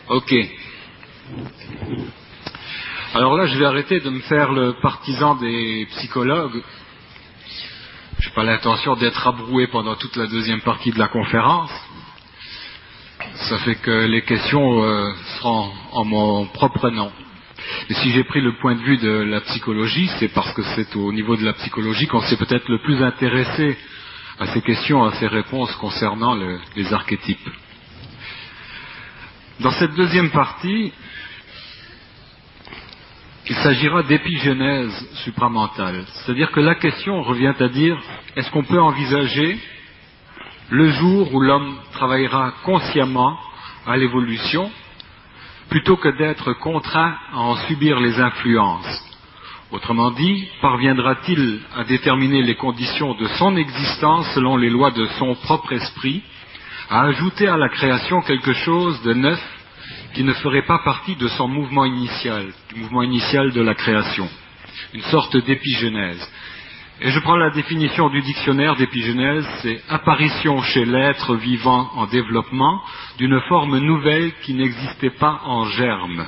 Ok. Alors là, je vais arrêter de me faire le partisan des psychologues. Je n'ai pas l'intention d'être abroué pendant toute la deuxième partie de la conférence. Ça fait que les questions seront en mon propre nom. Et si j'ai pris le point de vue de la psychologie, c'est parce que c'est au niveau de la psychologie qu'on s'est peut-être le plus intéressé à ces questions, à ces réponses concernant les archétypes. Dans cette deuxième partie, il s'agira d'épigénèse supramentale. C'est-à-dire que la question revient à dire, est-ce qu'on peut envisager le jour où l'homme travaillera consciemment à l'évolution, plutôt que d'être contraint à en subir les influences? Autrement dit, parviendra-t-il à déterminer les conditions de son existence selon les lois de son propre esprit, à ajouter à la création quelque chose de neuf qui ne ferait pas partie de son mouvement initial, du mouvement initial de la création, une sorte d'épigénèse. Et je prends la définition du dictionnaire d'épigénèse, c'est apparition chez l'être vivant en développement d'une forme nouvelle qui n'existait pas en germe.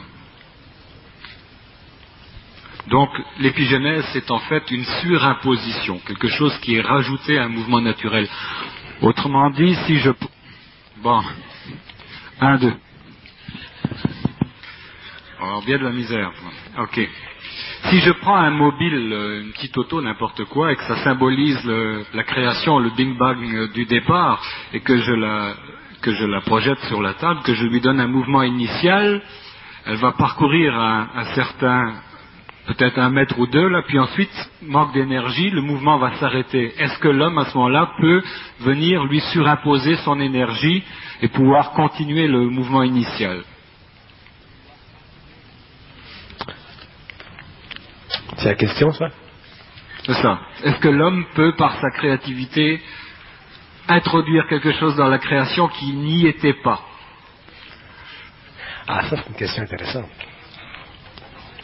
Donc l'épigénèse, c'est en fait une surimposition, quelque chose qui est rajouté à un mouvement naturel. Autrement dit, si je... Bon, 1, 2. Alors, bien de la misère. Ok. Si je prends un mobile, une petite auto, n'importe quoi, et que ça symbolise la création, le Big Bang du départ, et que je la projette sur la table, que je lui donne un mouvement initial, elle va parcourir un certain, peut-être 1 mètre ou 2, là, puis ensuite, manque d'énergie, le mouvement va s'arrêter. Est-ce que l'homme, à ce moment-là, peut venir lui surimposer son énergie et pouvoir continuer le mouvement initial? C'est la question, ça? C'est ça. Est-ce que l'homme peut, par sa créativité, introduire quelque chose dans la création qui n'y était pas? Ah, ça, c'est une question intéressante.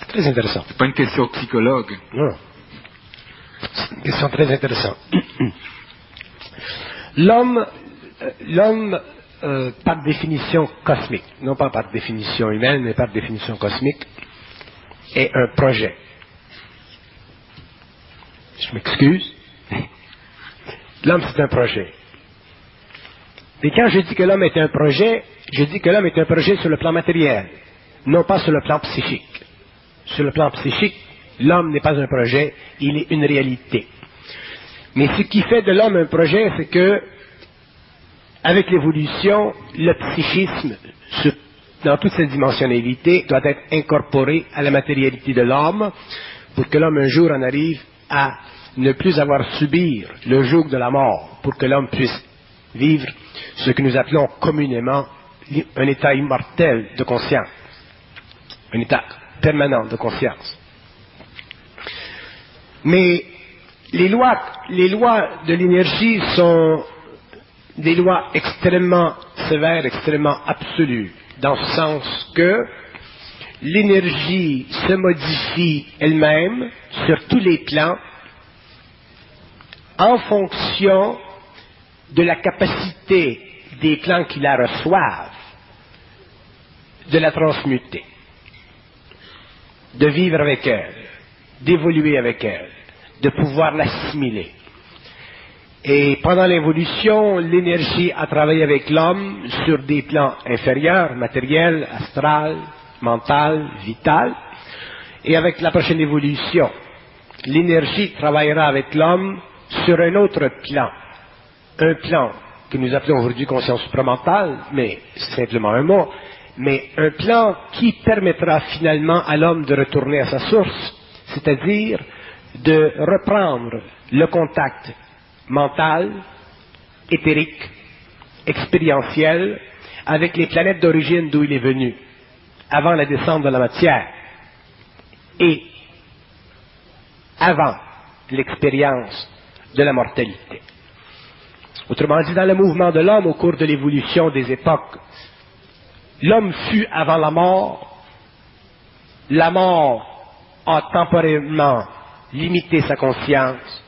Très intéressante. C'est pas une question de psychologue. Non. C'est une question très intéressante. L'homme, par définition cosmique, non pas par définition humaine, mais par définition cosmique, est un projet. Je m'excuse. L'homme, c'est un projet. Et quand je dis que l'homme est un projet, je dis que l'homme est un projet sur le plan matériel, non pas sur le plan psychique. Sur le plan psychique, l'homme n'est pas un projet, il est une réalité. Mais ce qui fait de l'homme un projet, c'est que, avec l'évolution, le psychisme, dans toute sa dimensionnalité, doit être incorporé à la matérialité de l'homme, pour que l'homme un jour en arrive à ne plus avoir à subir le joug de la mort, pour que l'homme puisse vivre ce que nous appelons communément un état immortel de conscience, un état permanent de conscience. Mais les lois de l'énergie sont des lois extrêmement sévères, extrêmement absolues, dans ce sens que l'énergie se modifie elle-même sur tous les plans en fonction de la capacité des plans qui la reçoivent de la transmuter, de vivre avec elle, d'évoluer avec elle, de pouvoir l'assimiler. Et pendant l'évolution, l'énergie a travaillé avec l'homme sur des plans inférieurs, matériels, astral, mental, vital, et avec la prochaine évolution, l'énergie travaillera avec l'homme sur un autre plan, un plan que nous appelons aujourd'hui conscience supramentale, mais c'est simplement un mot, mais un plan qui permettra finalement à l'homme de retourner à sa source, c'est-à-dire de reprendre le contact mental, éthérique, expérientiel, avec les planètes d'origine d'où il est venu, avant la descente de la matière, et avant l'expérience de la mortalité. Autrement dit, dans le mouvement de l'homme au cours de l'évolution des époques, l'homme fut avant la mort a temporairement limité sa conscience.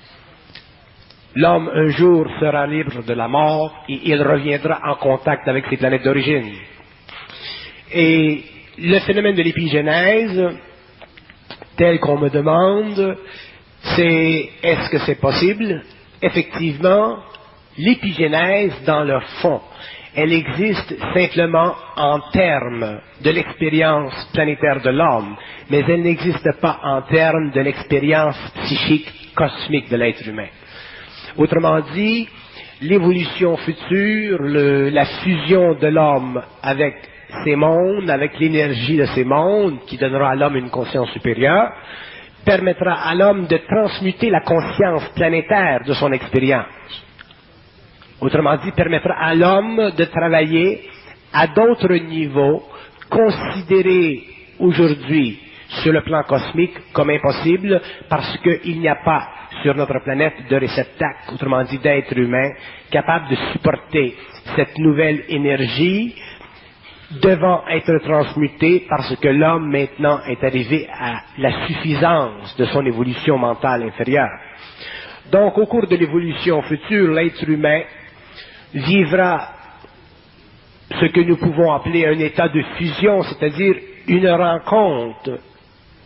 L'homme un jour sera libre de la mort et il reviendra en contact avec ses planètes d'origine. Et le phénomène de l'épigénèse, tel qu'on me demande, c'est est-ce que c'est possible? Effectivement, l'épigénèse, dans le fond, elle existe simplement en termes de l'expérience planétaire de l'homme, mais elle n'existe pas en termes de l'expérience psychique cosmique de l'être humain. Autrement dit, l'évolution future, la fusion de l'homme avec ces mondes, avec l'énergie de ces mondes, qui donnera à l'homme une conscience supérieure, permettra à l'homme de transmuter la conscience planétaire de son expérience. Autrement dit, permettra à l'homme de travailler à d'autres niveaux considérés aujourd'hui sur le plan cosmique comme impossible parce qu'il n'y a pas sur notre planète de réceptacle, autrement dit d'êtres humains, capables de supporter cette nouvelle énergie devant être transmutée parce que l'homme maintenant est arrivé à la suffisance de son évolution mentale inférieure. Donc au cours de l'évolution future, l'être humain vivra ce que nous pouvons appeler un état de fusion, c'est-à-dire une rencontre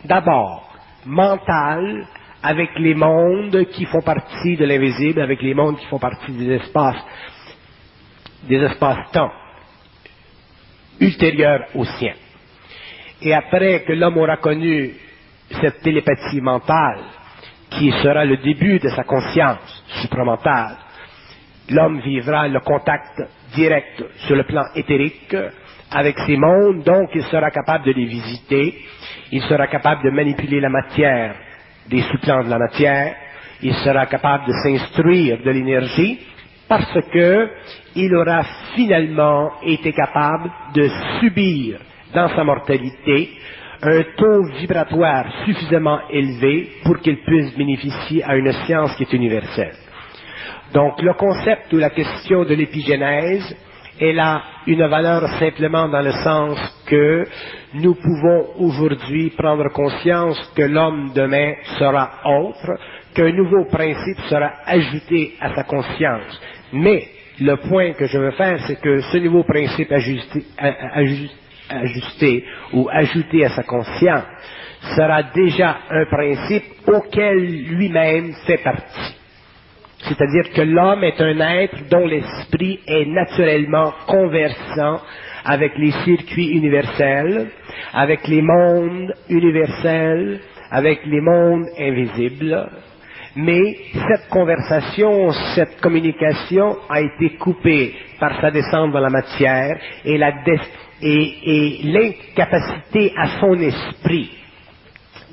d'abord mentale avec les mondes qui font partie de l'invisible, avec les mondes qui font partie des espaces-temps ultérieurs aux siens. Et après que l'homme aura connu cette télépathie mentale, qui sera le début de sa conscience supramentale, l'homme vivra le contact direct sur le plan éthérique avec ces mondes, donc il sera capable de les visiter, il sera capable de manipuler la matière, des sous-plans de la matière, il sera capable de s'instruire de l'énergie, parce que il aura finalement été capable de subir dans sa mortalité un taux vibratoire suffisamment élevé pour qu'il puisse bénéficier à une science qui est universelle. Donc le concept ou la question de l'épigénèse, elle a une valeur simplement dans le sens que nous pouvons aujourd'hui prendre conscience que l'homme demain sera autre, qu'un nouveau principe sera ajouté à sa conscience. Mais le point que je veux faire, c'est que ce nouveau principe ajusté ou ajouté à sa conscience sera déjà un principe auquel lui-même fait partie. C'est-à-dire que l'homme est un être dont l'esprit est naturellement conversant avec les circuits universels, avec les mondes universels, avec les mondes invisibles. Mais cette conversation, cette communication a été coupée par sa descente dans la matière et l'incapacité à son esprit,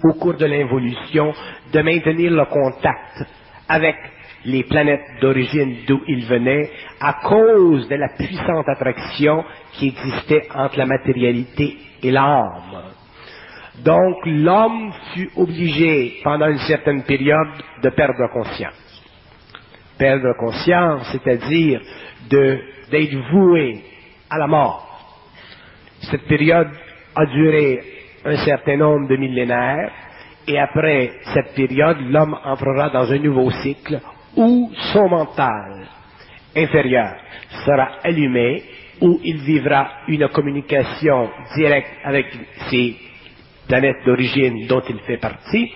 au cours de l'involution, de maintenir le contact avec les planètes d'origine d'où il venait, à cause de la puissante attraction qui existait entre la matérialité et l'âme. Donc l'homme fut obligé, pendant une certaine période, de perdre conscience. Perdre conscience, c'est-à-dire d'être voué à la mort. Cette période a duré un certain nombre de millénaires, et après cette période, l'homme entrera dans un nouveau cycle où son mental inférieur sera allumé, où il vivra une communication directe avec ses planètes d'origine dont il fait partie,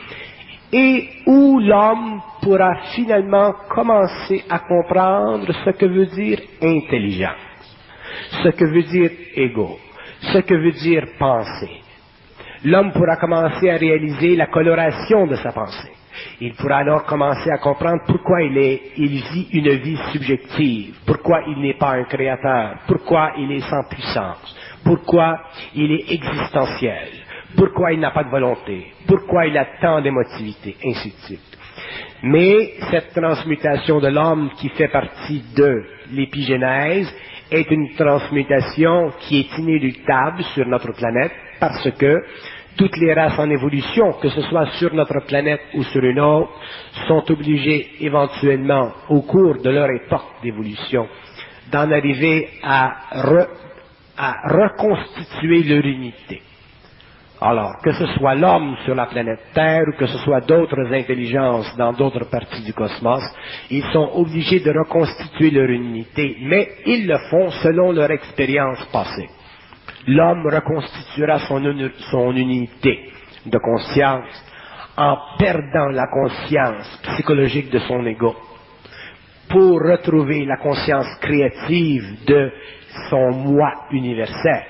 et où l'homme pourra finalement commencer à comprendre ce que veut dire intelligence, ce que veut dire ego, ce que veut dire pensée. L'homme pourra commencer à réaliser la coloration de sa pensée. Il pourra alors commencer à comprendre pourquoi il vit une vie subjective, pourquoi il n'est pas un créateur, pourquoi il est sans puissance, pourquoi il est existentiel, pourquoi il n'a pas de volonté, pourquoi il a tant d'émotivité, ainsi de suite. Mais cette transmutation de l'homme qui fait partie de l'épigénèse est une transmutation qui est inéluctable sur notre planète parce que toutes les races en évolution, que ce soit sur notre planète ou sur une autre, sont obligées éventuellement, au cours de leur époque d'évolution, d'en arriver à reconstituer leur unité. Alors, que ce soit l'homme sur la planète Terre ou que ce soit d'autres intelligences dans d'autres parties du cosmos, ils sont obligés de reconstituer leur unité, mais ils le font selon leur expérience passée. l'homme reconstituera son unité de conscience en perdant la conscience psychologique de son ego pour retrouver la conscience créative de son moi universel.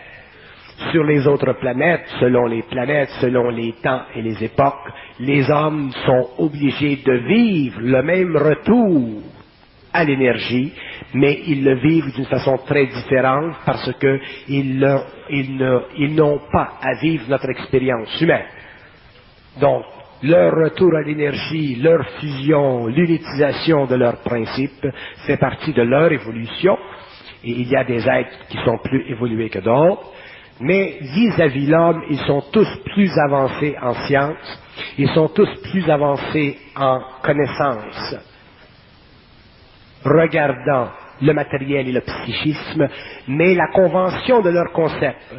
Sur les autres planètes, selon les temps et les époques, les hommes sont obligés de vivre le même retour à l'énergie, mais ils le vivent d'une façon très différente parce qu'ils n'ont pas à vivre notre expérience humaine. Donc, leur retour à l'énergie, leur fusion, l'unitisation de leurs principes fait partie de leur évolution, et il y a des êtres qui sont plus évolués que d'autres, mais vis-à-vis l'homme, ils sont tous plus avancés en science, ils sont tous plus avancés en connaissance, regardant le matériel et le psychisme, mais la convention de leurs concepts,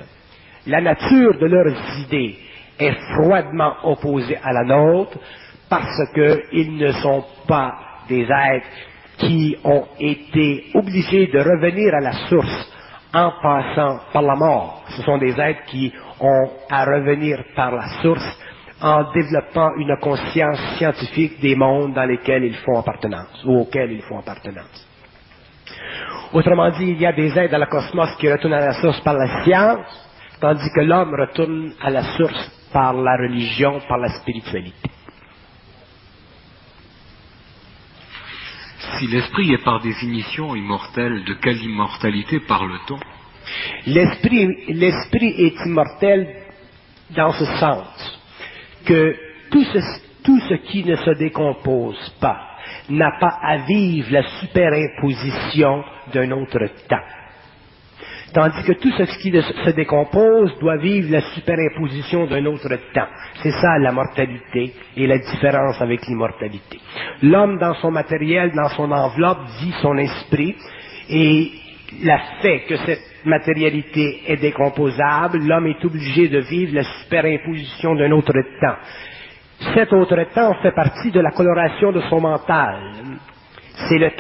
la nature de leurs idées est froidement opposée à la nôtre parce qu'ils ne sont pas des êtres qui ont été obligés de revenir à la source en passant par la mort. Ce sont des êtres qui ont à revenir par la source en développant une conscience scientifique des mondes dans lesquels ils font appartenance, ou auxquels ils font appartenance. Autrement dit, il y a des êtres dans le cosmos qui retournent à la source par la science, tandis que l'homme retourne à la source par la religion, par la spiritualité. Si l'esprit est par définition immortel, de quelle immortalité parle-t-on? L'esprit est immortel dans ce sens que tout ce qui ne se décompose pas n'a pas à vivre la superimposition d'un autre temps. Tandis que tout ce qui se décompose doit vivre la superimposition d'un autre temps. C'est ça la mortalité et la différence avec l'immortalité. L'homme dans son matériel, dans son enveloppe, vit son esprit, et le fait que cette matérialité est décomposable, l'homme est obligé de vivre la superimposition d'un autre temps. Cet autre temps fait partie de la coloration de son mental. C'est le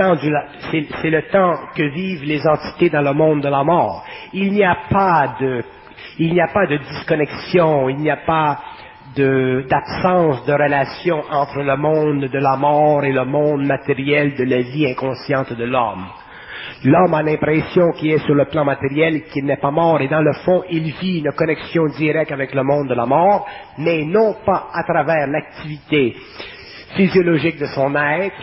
temps que vivent les entités dans le monde de la mort. Il n'y a pas de disconnexion, il n'y a pas d'absence de relation entre le monde de la mort et le monde matériel de la vie inconsciente de l'homme. L'homme a l'impression qu'il est sur le plan matériel, qu'il n'est pas mort, et dans le fond, il vit une connexion directe avec le monde de la mort, mais non pas à travers l'activité physiologique de son être,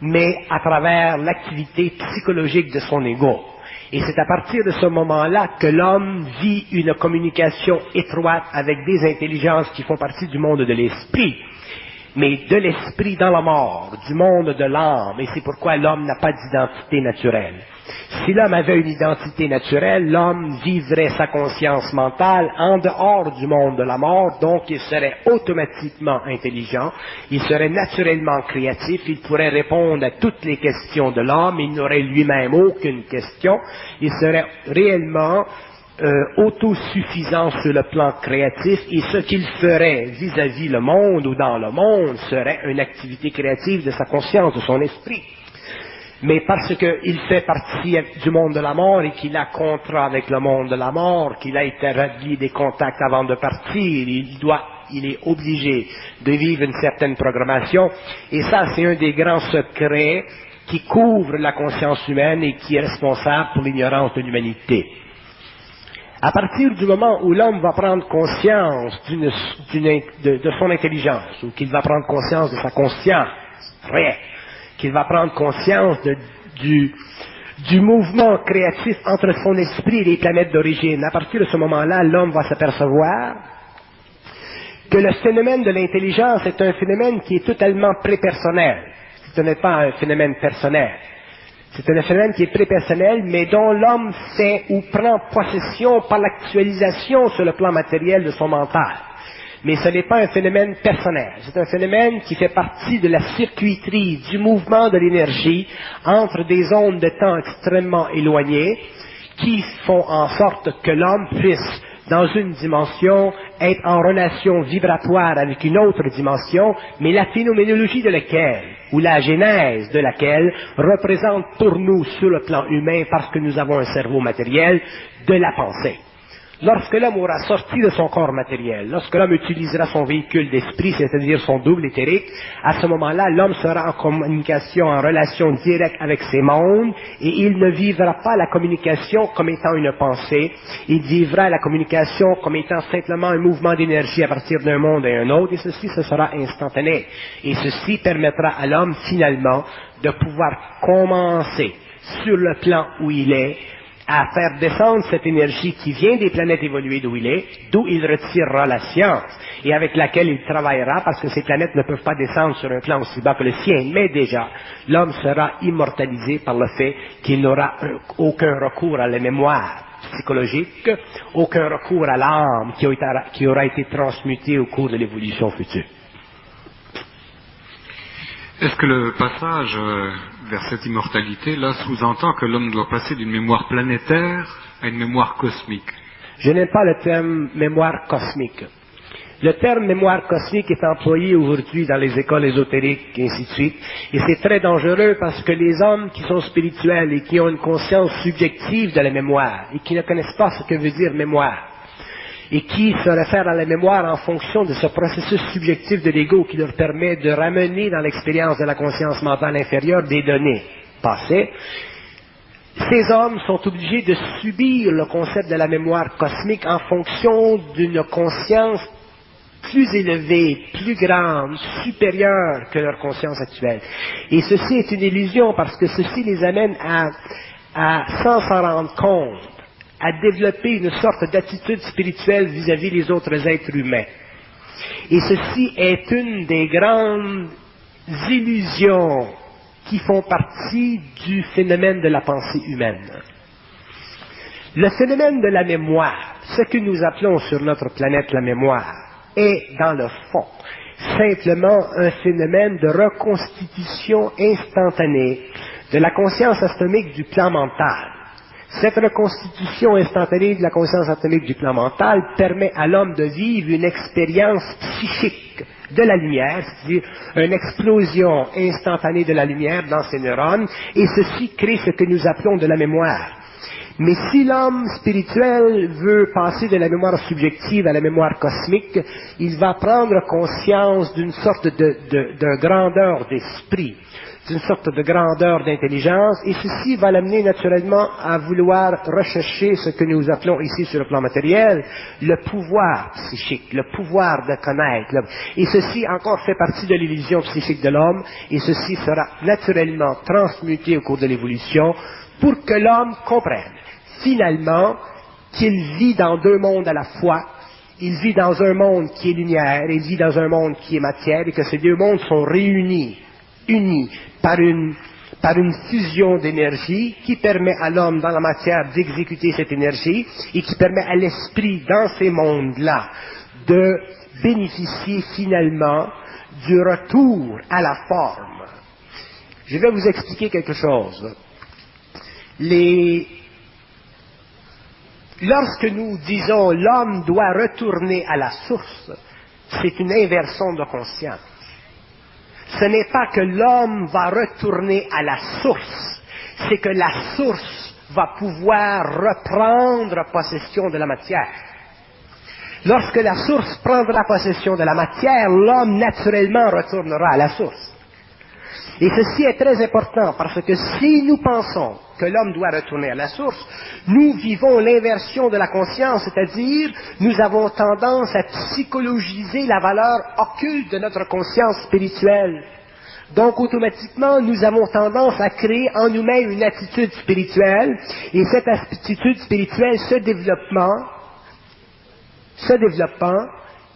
mais à travers l'activité psychologique de son ego. Et c'est à partir de ce moment-là que l'homme vit une communication étroite avec des intelligences qui font partie du monde de l'esprit, mais de l'esprit dans la mort, du monde de l'âme, et c'est pourquoi l'homme n'a pas d'identité naturelle. Si l'homme avait une identité naturelle, l'homme vivrait sa conscience mentale en dehors du monde de la mort, donc il serait automatiquement intelligent, il serait naturellement créatif, il pourrait répondre à toutes les questions de l'homme, il n'aurait lui-même aucune question, il serait réellement autosuffisant sur le plan créatif, et ce qu'il ferait vis-à-vis le monde ou dans le monde serait une activité créative de sa conscience, de son esprit. Mais parce qu'il fait partie du monde de la mort et qu'il a contrat avec le monde de la mort, qu'il a établi des contacts avant de partir, il est obligé de vivre une certaine programmation, et ça c'est un des grands secrets qui couvre la conscience humaine et qui est responsable pour l'ignorance de l'humanité. À partir du moment où l'homme va prendre conscience de son intelligence, ou qu'il va prendre conscience de sa conscience réelle, qu'il va prendre conscience du mouvement créatif entre son esprit et les planètes d'origine, à partir de ce moment-là, l'homme va s'apercevoir que le phénomène de l'intelligence est un phénomène qui est totalement prépersonnel. Ce n'est pas un phénomène personnel. C'est un phénomène qui est prépersonnel, mais dont l'homme fait ou prend possession par l'actualisation sur le plan matériel de son mental. Mais ce n'est pas un phénomène personnel. C'est un phénomène qui fait partie de la circuiterie du mouvement de l'énergie entre des ondes de temps extrêmement éloignées qui font en sorte que l'homme puisse, dans une dimension, être en relation vibratoire avec une autre dimension, mais la phénoménologie de laquelle, ou la genèse de laquelle, représente pour nous, sur le plan humain, parce que nous avons un cerveau matériel, de la pensée. Lorsque l'homme aura sorti de son corps matériel, lorsque l'homme utilisera son véhicule d'esprit, c'est-à-dire son double éthérique, à ce moment-là, l'homme sera en communication, en relation directe avec ces mondes, et il ne vivra pas la communication comme étant une pensée, il vivra la communication comme étant simplement un mouvement d'énergie à partir d'un monde à un autre, et ceci, ce sera instantané. Et ceci permettra à l'homme, finalement, de pouvoir commencer sur le plan où il est, à faire descendre cette énergie qui vient des planètes évoluées d'où il est, d'où il retirera la science, et avec laquelle il travaillera, parce que ces planètes ne peuvent pas descendre sur un plan aussi bas que le sien, mais déjà, l'homme sera immortalisé par le fait qu'il n'aura aucun recours à la mémoire psychologique, aucun recours à l'âme qui aura été transmutée au cours de l'évolution future. Est-ce que le passage vers cette immortalité, là, sous-entend que l'homme doit passer d'une mémoire planétaire à une mémoire cosmique? Je n'aime pas le terme mémoire cosmique. Le terme mémoire cosmique est employé aujourd'hui dans les écoles ésotériques et ainsi de suite, et c'est très dangereux parce que les hommes qui sont spirituels et qui ont une conscience subjective de la mémoire et qui ne connaissent pas ce que veut dire mémoire, et qui se réfèrent à la mémoire en fonction de ce processus subjectif de l'ego qui leur permet de ramener dans l'expérience de la conscience mentale inférieure des données passées, ces hommes sont obligés de subir le concept de la mémoire cosmique en fonction d'une conscience plus élevée, plus grande, supérieure que leur conscience actuelle. Et ceci est une illusion parce que ceci les amène sans s'en rendre compte, à développer une sorte d'attitude spirituelle vis-à-vis des autres êtres humains. Et ceci est une des grandes illusions qui font partie du phénomène de la pensée humaine. Le phénomène de la mémoire, ce que nous appelons sur notre planète la mémoire, est dans le fond simplement un phénomène de reconstitution instantanée de la conscience atomique du plan mental. Cette reconstitution instantanée de la conscience atomique du plan mental permet à l'homme de vivre une expérience psychique de la lumière, c'est-à-dire une explosion instantanée de la lumière dans ses neurones, et ceci crée ce que nous appelons de la mémoire. Mais si l'homme spirituel veut passer de la mémoire subjective à la mémoire cosmique, il va prendre conscience d'une sorte de grandeur d'esprit, d'une sorte de grandeur d'intelligence, et ceci va l'amener naturellement à vouloir rechercher ce que nous appelons ici sur le plan matériel, le pouvoir psychique, le pouvoir de connaître. Et ceci encore fait partie de l'illusion psychique de l'homme, et ceci sera naturellement transmuté au cours de l'évolution pour que l'homme comprenne finalement qu'il vit dans deux mondes à la fois. Il vit dans un monde qui est lumière, et il vit dans un monde qui est matière, et que ces deux mondes sont unis par une fusion d'énergie qui permet à l'homme dans la matière d'exécuter cette énergie et qui permet à l'esprit dans ces mondes-là de bénéficier finalement du retour à la forme. Je vais vous expliquer quelque chose. Lorsque nous disons l'homme doit retourner à la source, c'est une inversion de conscience. Ce n'est pas que l'homme va retourner à la source, c'est que la source va pouvoir reprendre possession de la matière. Lorsque la source prendra possession de la matière, l'homme naturellement retournera à la source. Et ceci est très important parce que si nous pensons que l'homme doit retourner à la source, nous vivons l'inversion de la conscience, c'est-à-dire nous avons tendance à psychologiser la valeur occulte de notre conscience spirituelle. Donc automatiquement, nous avons tendance à créer en nous-mêmes une attitude spirituelle, et cette attitude spirituelle, ce développement,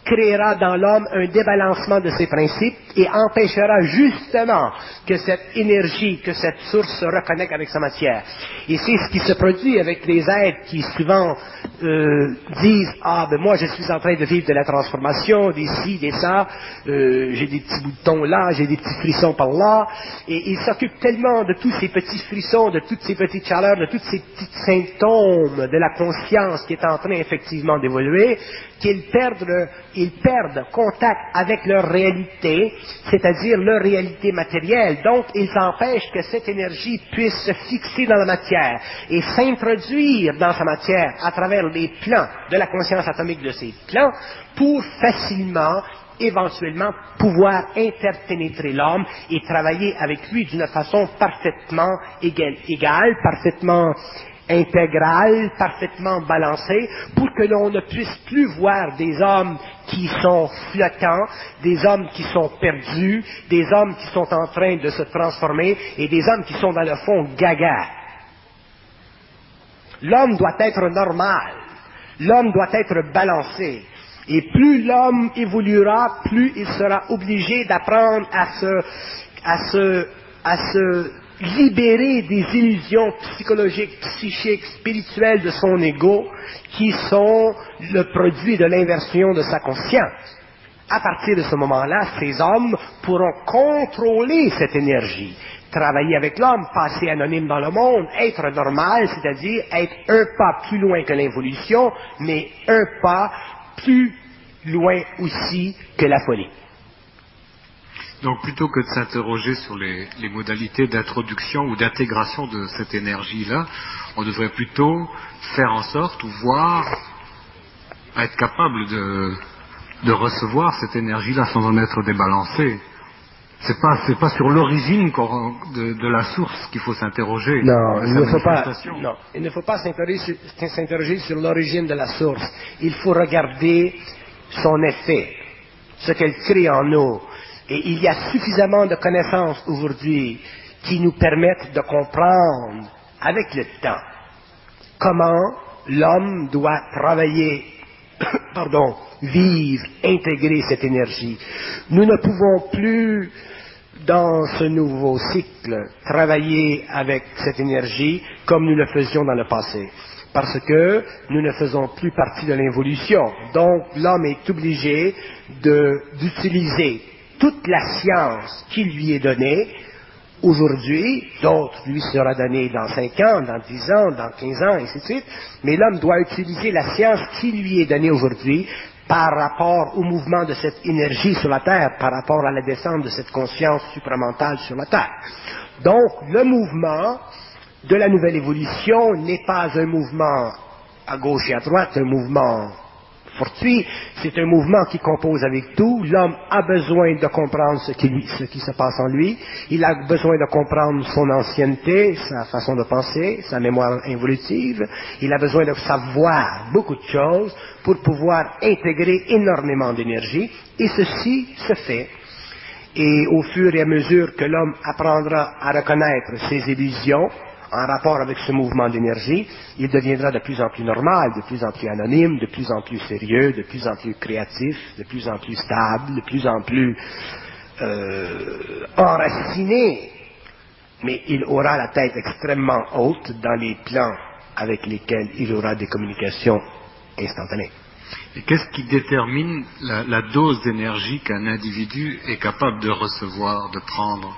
créera dans l'homme un débalancement de ses principes et empêchera justement que cette énergie, que cette source se reconnecte avec sa matière. Et c'est ce qui se produit avec les êtres qui souvent disent « Ah, ben moi je suis en train de vivre de la transformation, des ci, des ça, j'ai des petits boutons là, j'ai des petits frissons par là. » Et ils s'occupent tellement de tous ces petits frissons, de toutes ces petites chaleurs, de tous ces petits symptômes de la conscience qui est en train effectivement d'évoluer, qu'ils perdent ils perdent contact avec leur réalité, c'est-à-dire leur réalité matérielle. Donc, ils empêchent que cette énergie puisse se fixer dans la matière et s'introduire dans sa matière à travers les plans de la conscience atomique de ces plans pour facilement, éventuellement, pouvoir interpénétrer l'homme et travailler avec lui d'une façon parfaitement égale, parfaitement intégrale, parfaitement balancée, pour que l'on ne puisse plus voir des hommes qui sont flottants, des hommes qui sont perdus, des hommes qui sont en train de se transformer et des hommes qui sont dans le fond gaga. L'homme doit être normal, l'homme doit être balancé. Et plus l'homme évoluera, plus il sera obligé d'apprendre à se libérer des illusions psychologiques, psychiques, spirituelles de son ego, qui sont le produit de l'inversion de sa conscience. À partir de ce moment-là, ces hommes pourront contrôler cette énergie, travailler avec l'homme, passer anonyme dans le monde, être normal, c'est-à-dire être un pas plus loin que l'involution, mais un pas plus loin aussi que la folie. Donc plutôt que de s'interroger sur les modalités d'introduction ou d'intégration de cette énergie-là, on devrait plutôt faire en sorte ou voir, être capable de recevoir cette énergie-là sans en être débalancé. C'est pas sur l'origine de la source qu'il faut s'interroger. Non, il ne faut pas s'interroger sur l'origine de la source. Il faut regarder son effet, ce qu'elle crée en nous. Et il y a suffisamment de connaissances aujourd'hui qui nous permettent de comprendre, avec le temps, comment l'homme doit travailler, vivre, intégrer cette énergie. Nous ne pouvons plus, dans ce nouveau cycle, travailler avec cette énergie comme nous le faisions dans le passé. Parce que nous ne faisons plus partie de l'involution. Donc, l'homme est obligé d'utiliser toute la science qui lui est donnée aujourd'hui, d'autres lui sera donnée dans 5 ans, dans 10 ans, dans 15 ans, et ainsi de suite, mais l'homme doit utiliser la science qui lui est donnée aujourd'hui par rapport au mouvement de cette énergie sur la Terre, par rapport à la descente de cette conscience supramentale sur la Terre. Donc, le mouvement de la nouvelle évolution n'est pas un mouvement à gauche et à droite, un mouvement fortuit, c'est un mouvement qui compose avec tout. L'homme a besoin de comprendre ce qui se passe en lui, il a besoin de comprendre son ancienneté, sa façon de penser, sa mémoire involutive, il a besoin de savoir beaucoup de choses pour pouvoir intégrer énormément d'énergie, et ceci se fait. Et au fur et à mesure que l'homme apprendra à reconnaître ses illusions, en rapport avec ce mouvement d'énergie, il deviendra de plus en plus normal, de plus en plus anonyme, de plus en plus sérieux, de plus en plus créatif, de plus en plus stable, de plus en plus enraciné. Mais il aura la tête extrêmement haute dans les plans avec lesquels il aura des communications instantanées. Et qu'est-ce qui détermine la dose d'énergie qu'un individu est capable de recevoir, de prendre?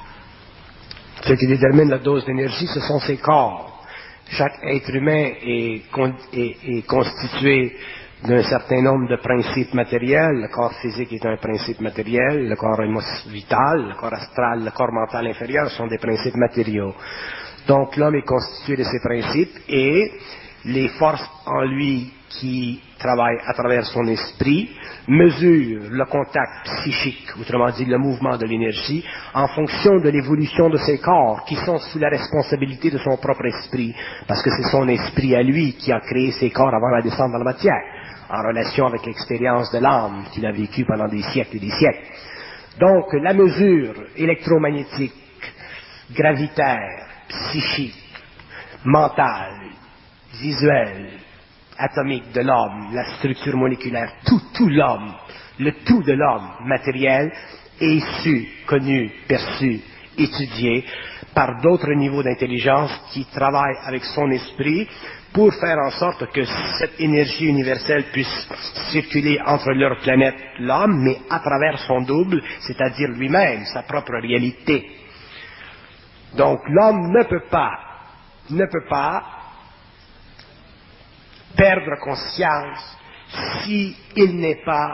Ce qui détermine la dose d'énergie, ce sont ses corps. Chaque être humain est constitué d'un certain nombre de principes matériels. Le corps physique est un principe matériel, le corps vital, le corps astral, le corps mental inférieur sont des principes matériaux. Donc l'homme est constitué de ces principes et les forces en lui qui travaillent à travers son esprit mesurent le contact psychique, autrement dit le mouvement de l'énergie, en fonction de l'évolution de ses corps, qui sont sous la responsabilité de son propre esprit, parce que c'est son esprit à lui qui a créé ses corps avant la descente dans la matière, en relation avec l'expérience de l'âme qu'il a vécue pendant des siècles et des siècles. Donc la mesure électromagnétique, gravitaire, psychique, mentale, visuelle, atomique de l'homme, la structure moléculaire, tout l'homme, le tout de l'homme matériel est su, connu, perçu, étudié par d'autres niveaux d'intelligence qui travaillent avec son esprit pour faire en sorte que cette énergie universelle puisse circuler entre leur planète, l'homme, mais à travers son double, c'est-à-dire lui-même, sa propre réalité. Donc l'homme ne peut pas perdre conscience s'il n'est pas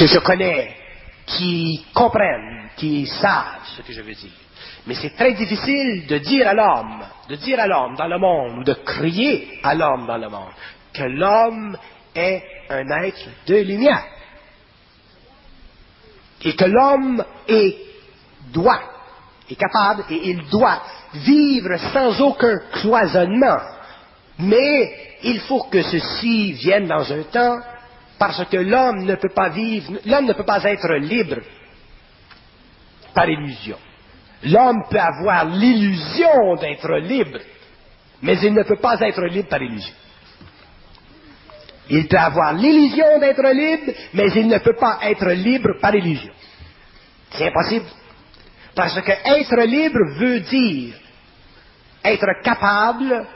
que je connais, qui comprennent, qui savent ce que je veux dire. Mais c'est très difficile de dire à l'homme dans le monde, ou de crier à l'homme dans le monde, que l'homme est un être de lumière. Et que l'homme est capable, et il doit vivre sans aucun cloisonnement. Mais il faut que ceci vienne dans un temps, parce que l'homme ne peut pas être libre par illusion. L'homme peut avoir l'illusion d'être libre, mais il ne peut pas être libre par illusion. Il peut avoir l'illusion d'être libre, mais il ne peut pas être libre par illusion. C'est impossible. Parce que être libre veut dire être capable,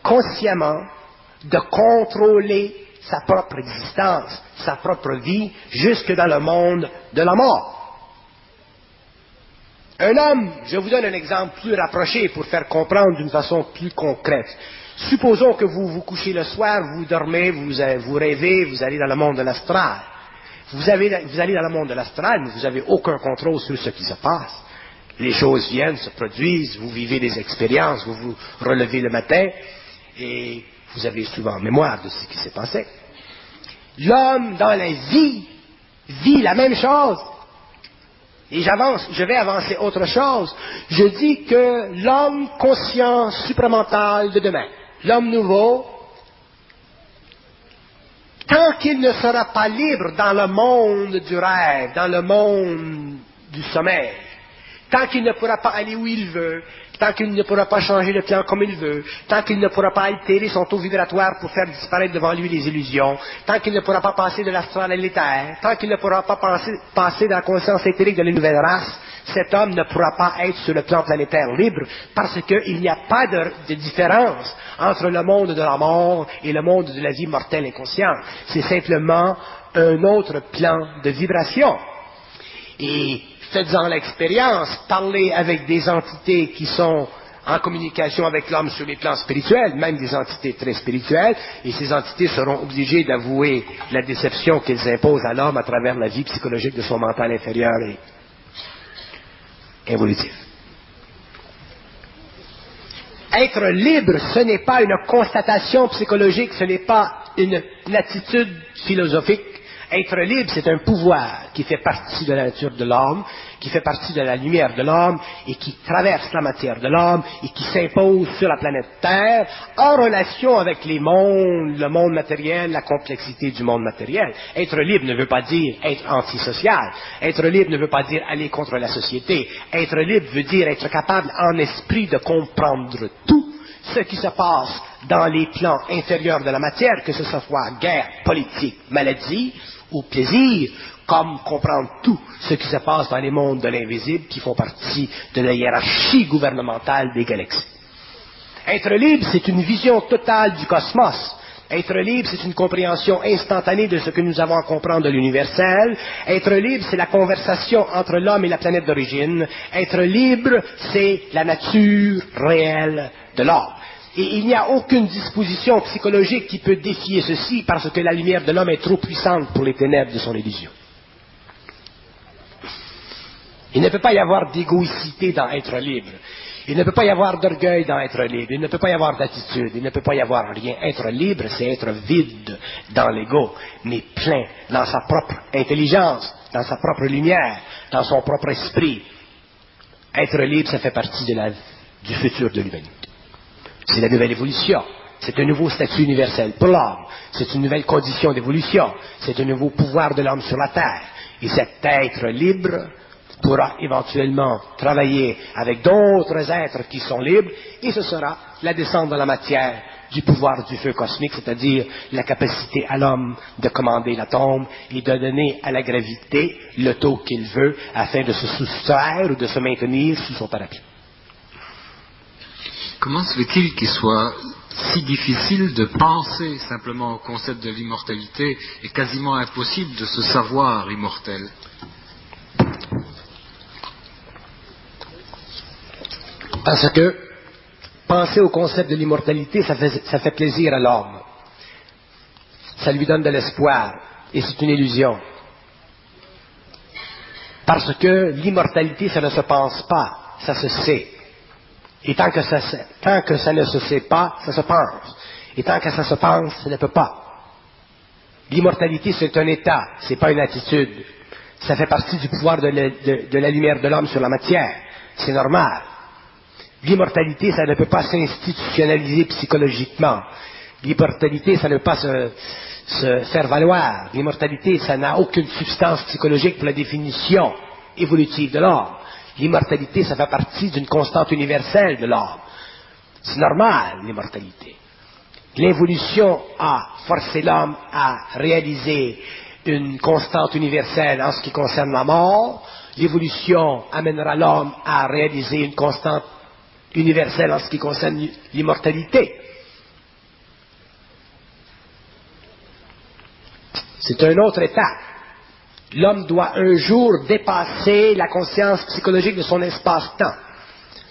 consciemment, de contrôler sa propre existence, sa propre vie, jusque dans le monde de la mort. Un homme, je vous donne un exemple plus rapproché pour faire comprendre d'une façon plus concrète. Supposons que vous vous couchez le soir, vous dormez, vous rêvez, vous allez dans le monde de l'astral. Vous allez dans le monde de l'astral, mais vous n'avez aucun contrôle sur ce qui se passe. Les choses viennent, se produisent, vous vivez des expériences, vous vous relevez le matin, et vous avez souvent mémoire de ce qui s'est passé. L'homme, dans la vie, vit la même chose. Et je vais avancer autre chose. Je dis que l'homme conscient supramental de demain, l'homme nouveau, tant qu'il ne sera pas libre dans le monde du rêve, dans le monde du sommeil, tant qu'il ne pourra pas aller où il veut, tant qu'il ne pourra pas changer le plan comme il veut, tant qu'il ne pourra pas altérer son taux vibratoire pour faire disparaître devant lui les illusions, tant qu'il ne pourra pas passer de l'astral à l'éther, tant qu'il ne pourra pas passer dans la conscience éthérique de la nouvelle race, cet homme ne pourra pas être sur le plan planétaire libre, parce qu'il n'y a pas de différence entre le monde de la mort et le monde de la vie mortelle inconsciente. C'est simplement un autre plan de vibration. Et faites-en l'expérience, parlez avec des entités qui sont en communication avec l'homme sur les plans spirituels, même des entités très spirituelles, et ces entités seront obligées d'avouer la déception qu'elles imposent à l'homme à travers la vie psychologique de son mental inférieur et évolutif. Être libre, ce n'est pas une constatation psychologique, ce n'est pas une attitude philosophique. Être libre, c'est un pouvoir qui fait partie de la nature de l'homme, qui fait partie de la lumière de l'homme, et qui traverse la matière de l'homme, et qui s'impose sur la planète Terre, en relation avec les mondes, le monde matériel, la complexité du monde matériel. Être libre ne veut pas dire être antisocial. Être libre ne veut pas dire aller contre la société. Être libre veut dire être capable en esprit de comprendre tout ce qui se passe dans les plans inférieurs de la matière, que ce soit guerre, politique, maladie ou plaisir, comme comprendre tout ce qui se passe dans les mondes de l'invisible qui font partie de la hiérarchie gouvernementale des galaxies. Être libre, c'est une vision totale du cosmos. Être libre, c'est une compréhension instantanée de ce que nous avons à comprendre de l'universel. Être libre, c'est la conversation entre l'homme et la planète d'origine. Être libre, c'est la nature réelle de l'homme. Et il n'y a aucune disposition psychologique qui peut défier ceci, parce que la lumière de l'homme est trop puissante pour les ténèbres de son illusion. Il ne peut pas y avoir d'égoïcité dans être libre. Il ne peut pas y avoir d'orgueil dans être libre. Il ne peut pas y avoir d'attitude. Il ne peut pas y avoir rien. Être libre, c'est être vide dans l'ego, mais plein dans sa propre intelligence, dans sa propre lumière, dans son propre esprit. Être libre, ça fait partie du futur de l'humanité. C'est la nouvelle évolution. C'est un nouveau statut universel pour l'homme. C'est une nouvelle condition d'évolution. C'est un nouveau pouvoir de l'homme sur la terre. Et cet être libre pourra éventuellement travailler avec d'autres êtres qui sont libres, et ce sera la descente dans la matière du pouvoir du feu cosmique, c'est-à-dire la capacité à l'homme de commander l'atome et de donner à la gravité le taux qu'il veut afin de se soustraire ou de se maintenir sous son parapluie. Comment se fait-il qu'il soit si difficile de penser simplement au concept de l'immortalité et quasiment impossible de se savoir immortel? Parce que penser au concept de l'immortalité, ça fait plaisir à l'homme. Ça lui donne de l'espoir. Et c'est une illusion. Parce que l'immortalité, ça ne se pense pas, ça se sait. Et tant que ça ne se sait pas, ça se pense. Et tant que ça se pense, ça ne peut pas. L'immortalité, c'est un état, c'est pas une attitude. Ça fait partie du pouvoir de la lumière de l'homme sur la matière. C'est normal. L'immortalité, ça ne peut pas s'institutionnaliser psychologiquement. L'immortalité, ça ne peut pas se faire valoir. L'immortalité, ça n'a aucune substance psychologique pour la définition évolutive de l'homme. L'immortalité, ça fait partie d'une constante universelle de l'homme. C'est normal, l'immortalité. L'évolution a forcé l'homme à réaliser une constante universelle en ce qui concerne la mort. L'évolution amènera l'homme à réaliser une constante universelle en ce qui concerne l'immortalité. C'est un autre état. L'homme doit un jour dépasser la conscience psychologique de son espace-temps.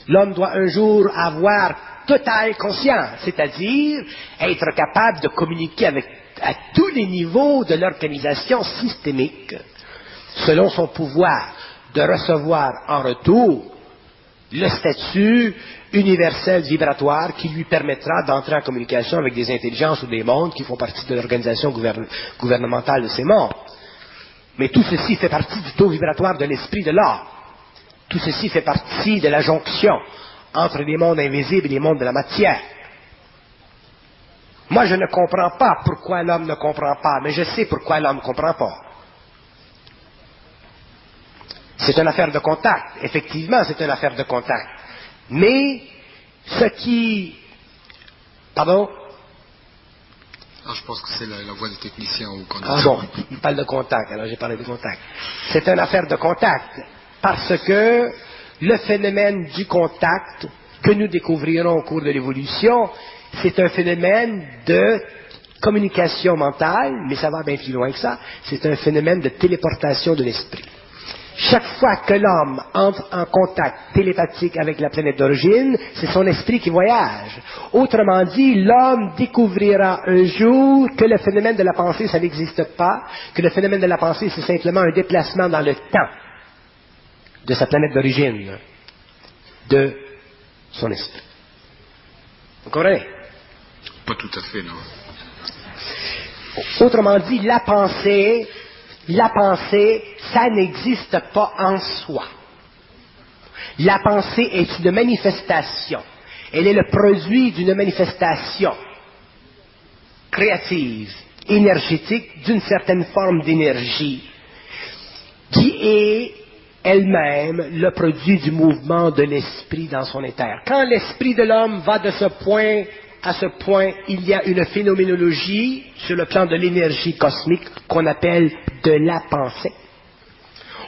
L'homme doit un jour avoir totale conscience, c'est-à-dire être capable de communiquer à tous les niveaux de l'organisation systémique, selon son pouvoir, de recevoir en retour le statut universel vibratoire qui lui permettra d'entrer en communication avec des intelligences ou des mondes qui font partie de l'organisation gouvernementale de ces mondes. Mais tout ceci fait partie du taux vibratoire de l'esprit de l'homme. Tout ceci fait partie de la jonction entre les mondes invisibles et les mondes de la matière. Moi, je ne comprends pas pourquoi l'homme ne comprend pas, mais je sais pourquoi l'homme ne comprend pas. C'est une affaire de contact. Effectivement, c'est une affaire de contact. Mais ce qui... Pardon? Ah, je pense que c'est la voix des techniciens ou qu'on a... Ah bon, il parle de contact, alors j'ai parlé de contact. C'est une affaire de contact, parce que le phénomène du contact que nous découvrirons au cours de l'évolution, c'est un phénomène de communication mentale, mais ça va bien plus loin que ça, c'est un phénomène de téléportation de l'esprit. Chaque fois que l'homme entre en contact télépathique avec la planète d'origine, c'est son esprit qui voyage. Autrement dit, l'homme découvrira un jour que le phénomène de la pensée, ça n'existe pas, que le phénomène de la pensée, c'est simplement un déplacement dans le temps de sa planète d'origine, de son esprit. Vous comprenez? Pas tout à fait, non. Autrement dit, la pensée, ça n'existe pas en soi. La pensée est une manifestation. Elle est le produit d'une manifestation créative, énergétique, d'une certaine forme d'énergie, qui est elle-même le produit du mouvement de l'esprit dans son éther. Quand l'esprit de l'homme va de ce point à ce point, il y a une phénoménologie sur le plan de l'énergie cosmique qu'on appelle de la pensée.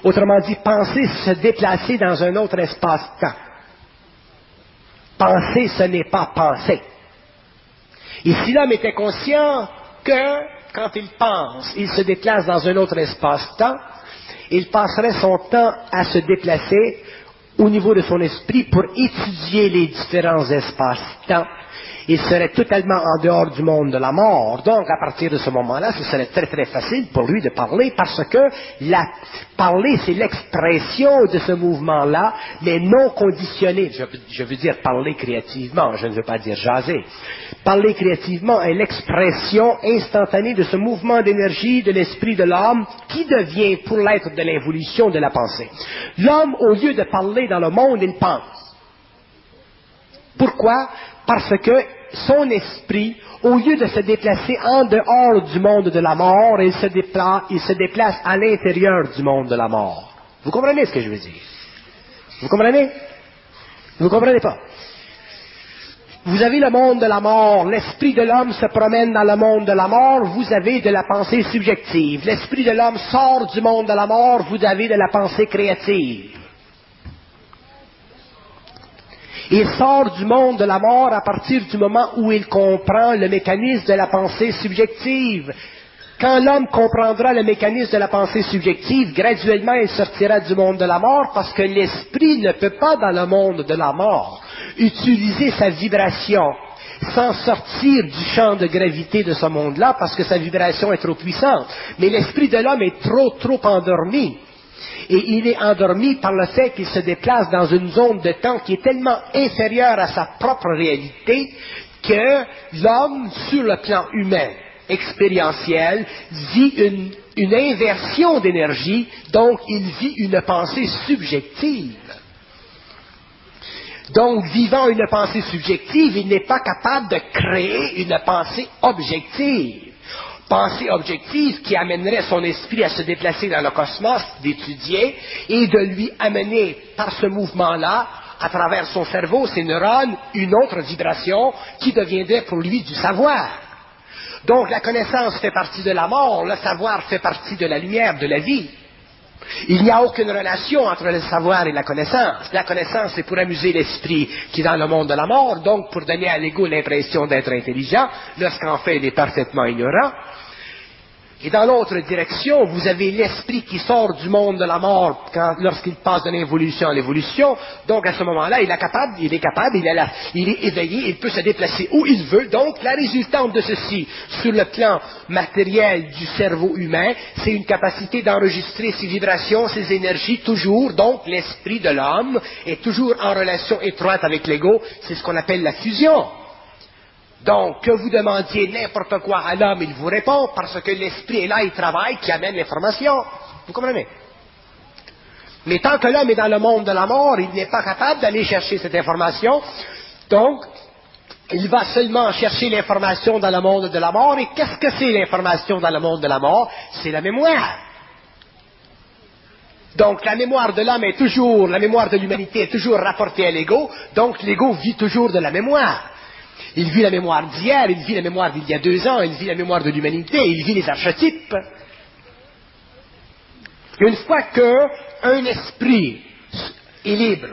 Autrement dit, penser, c'est se déplacer dans un autre espace-temps. Penser, ce n'est pas penser. Et si l'homme était conscient que, quand il pense, il se déplace dans un autre espace-temps, il passerait son temps à se déplacer au niveau de son esprit pour étudier les différents espaces-temps. Il serait totalement en dehors du monde de la mort. Donc, à partir de ce moment-là, ce serait très très facile pour lui de parler parce que parler, c'est l'expression de ce mouvement-là, mais non conditionné. Je veux dire parler créativement, je ne veux pas dire jaser. Parler créativement est l'expression instantanée de ce mouvement d'énergie de l'esprit de l'homme qui devient, pour l'être de l'évolution de la pensée. L'homme, au lieu de parler dans le monde, il pense. Pourquoi? Parce que son esprit, au lieu de se déplacer en dehors du monde de la mort, il se déplace à l'intérieur du monde de la mort. Vous comprenez ce que je veux dire? Vous comprenez? Vous comprenez pas? Vous avez le monde de la mort, l'esprit de l'homme se promène dans le monde de la mort, vous avez de la pensée subjective. L'esprit de l'homme sort du monde de la mort, vous avez de la pensée créative. Il sort du monde de la mort à partir du moment où il comprend le mécanisme de la pensée subjective. Quand l'homme comprendra le mécanisme de la pensée subjective, graduellement il sortira du monde de la mort parce que l'esprit ne peut pas, dans le monde de la mort, utiliser sa vibration sans sortir du champ de gravité de ce monde-là parce que sa vibration est trop puissante. Mais l'esprit de l'homme est trop endormi. Et il est endormi par le fait qu'il se déplace dans une zone de temps qui est tellement inférieure à sa propre réalité que l'homme, sur le plan humain, expérientiel, vit une inversion d'énergie, donc il vit une pensée subjective. Donc, vivant une pensée subjective, il n'est pas capable de créer une pensée objective. Pensée objective qui amènerait son esprit à se déplacer dans le cosmos, d'étudier, et de lui amener, par ce mouvement-là, à travers son cerveau, ses neurones, une autre vibration qui deviendrait pour lui du savoir. Donc, la connaissance fait partie de la mort, le savoir fait partie de la lumière, de la vie. Il n'y a aucune relation entre le savoir et la connaissance. La connaissance, c'est pour amuser l'esprit qui est dans le monde de la mort, donc pour donner à l'ego l'impression d'être intelligent, lorsqu'en fait il est parfaitement ignorant. Et dans l'autre direction, vous avez l'esprit qui sort du monde de la mort lorsqu'il passe de l'involution à l'évolution. Donc à ce moment-là, il est éveillé, il peut se déplacer où il veut. Donc la résultante de ceci, sur le plan matériel du cerveau humain, c'est une capacité d'enregistrer ses vibrations, ses énergies, toujours. Donc l'esprit de l'homme est toujours en relation étroite avec l'ego. C'est ce qu'on appelle la fusion. Donc, que vous demandiez n'importe quoi à l'homme, il vous répond, parce que l'esprit est là, il travaille, qui amène l'information. Vous comprenez? Mais tant que l'homme est dans le monde de la mort, il n'est pas capable d'aller chercher cette information. Donc, il va seulement chercher l'information dans le monde de la mort. Et qu'est-ce que c'est l'information dans le monde de la mort? C'est la mémoire. Donc, la mémoire de l'homme la mémoire de l'humanité est toujours rapportée à l'ego. Donc, l'ego vit toujours de la mémoire. Il vit la mémoire d'hier, il vit la mémoire d'il y a 2 ans, il vit la mémoire de l'humanité, il vit les archétypes. Une fois qu'un esprit est libre,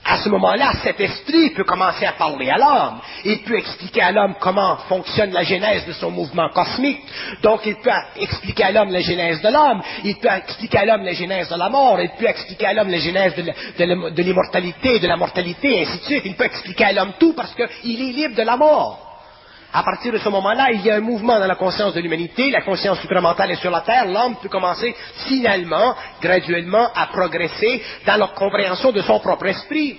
à ce moment-là, cet esprit peut commencer à parler à l'homme. Il peut expliquer à l'homme comment fonctionne la genèse de son mouvement cosmique. Donc, il peut expliquer à l'homme la genèse de l'homme. Il peut expliquer à l'homme la genèse de la mort. Il peut expliquer à l'homme la genèse de l'immortalité, de la mortalité, et ainsi de suite. Il peut expliquer à l'homme tout parce qu'il est libre de la mort. À partir de ce moment-là, il y a un mouvement dans la conscience de l'humanité, la conscience supramentale est sur la Terre, l'homme peut commencer finalement, graduellement, à progresser dans la compréhension de son propre esprit.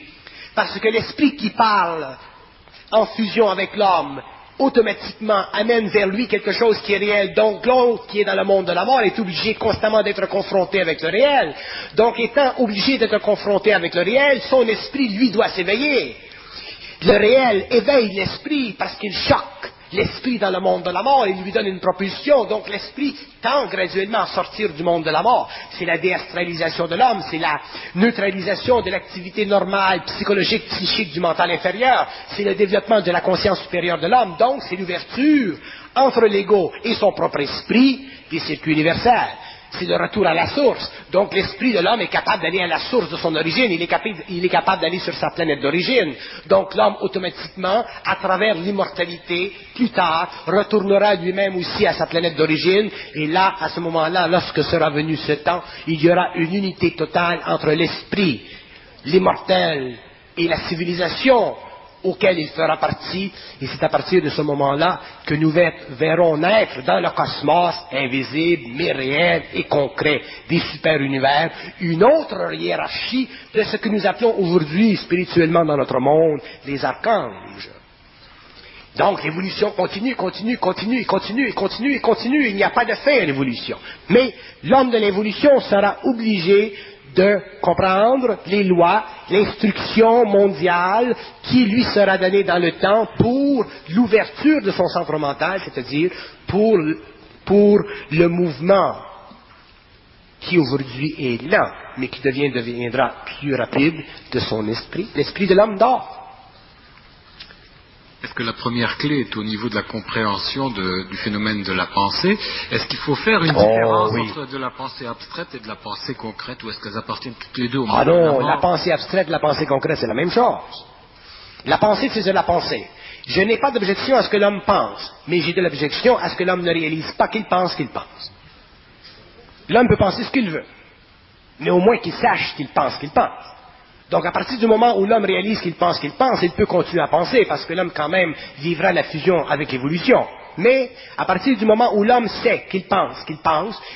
Parce que l'esprit qui parle en fusion avec l'homme, automatiquement amène vers lui quelque chose qui est réel. Donc l'autre qui est dans le monde de la mort est obligé constamment d'être confronté avec le réel. Donc étant obligé d'être confronté avec le réel, son esprit, lui, doit s'éveiller. Le réel éveille l'esprit parce qu'il choque l'esprit dans le monde de la mort, il lui donne une propulsion, donc l'esprit tend graduellement à sortir du monde de la mort. C'est la déastralisation de l'homme, c'est la neutralisation de l'activité normale, psychologique, psychique du mental inférieur, c'est le développement de la conscience supérieure de l'homme, donc c'est l'ouverture entre l'ego et son propre esprit des circuits universels. C'est le retour à la source. Donc l'esprit de l'homme est capable d'aller à la source de son origine, il est capable d'aller sur sa planète d'origine. Donc l'homme automatiquement, à travers l'immortalité, plus tard, retournera lui-même aussi à sa planète d'origine, et là, à ce moment-là, lorsque sera venu ce temps, il y aura une unité totale entre l'esprit, l'immortel et la civilisation auquel il fera partie, et c'est à partir de ce moment-là que nous verrons naître dans le cosmos invisible, mais réel et concret des super-univers, une autre hiérarchie de ce que nous appelons aujourd'hui spirituellement dans notre monde les archanges. Donc l'évolution continue, il n'y a pas de fin à l'évolution. Mais l'homme de l'évolution sera obligé de comprendre les lois, l'instruction mondiale qui lui sera donnée dans le temps pour l'ouverture de son centre mental, c'est-à-dire pour le mouvement qui aujourd'hui est lent, mais qui deviendra plus rapide de son esprit. L'esprit de l'homme dort. Est-ce que la première clé est au niveau de la compréhension du phénomène de la pensée? Est-ce qu'il faut faire une différence entre de la pensée abstraite et de la pensée concrète, ou est-ce qu'elles appartiennent toutes les deux au monde? Ah non, la pensée abstraite et la pensée concrète, c'est la même chose. La pensée, c'est de la pensée. Je n'ai pas d'objection à ce que l'homme pense, mais j'ai de l'objection à ce que l'homme ne réalise pas qu'il pense qu'il pense. L'homme peut penser ce qu'il veut, mais au moins qu'il sache qu'il pense qu'il pense. Donc, à partir du moment où l'homme réalise qu'il pense, il peut continuer à penser, parce que l'homme, quand même, vivra la fusion avec l'évolution. Mais à partir du moment où l'homme sait qu'il pense,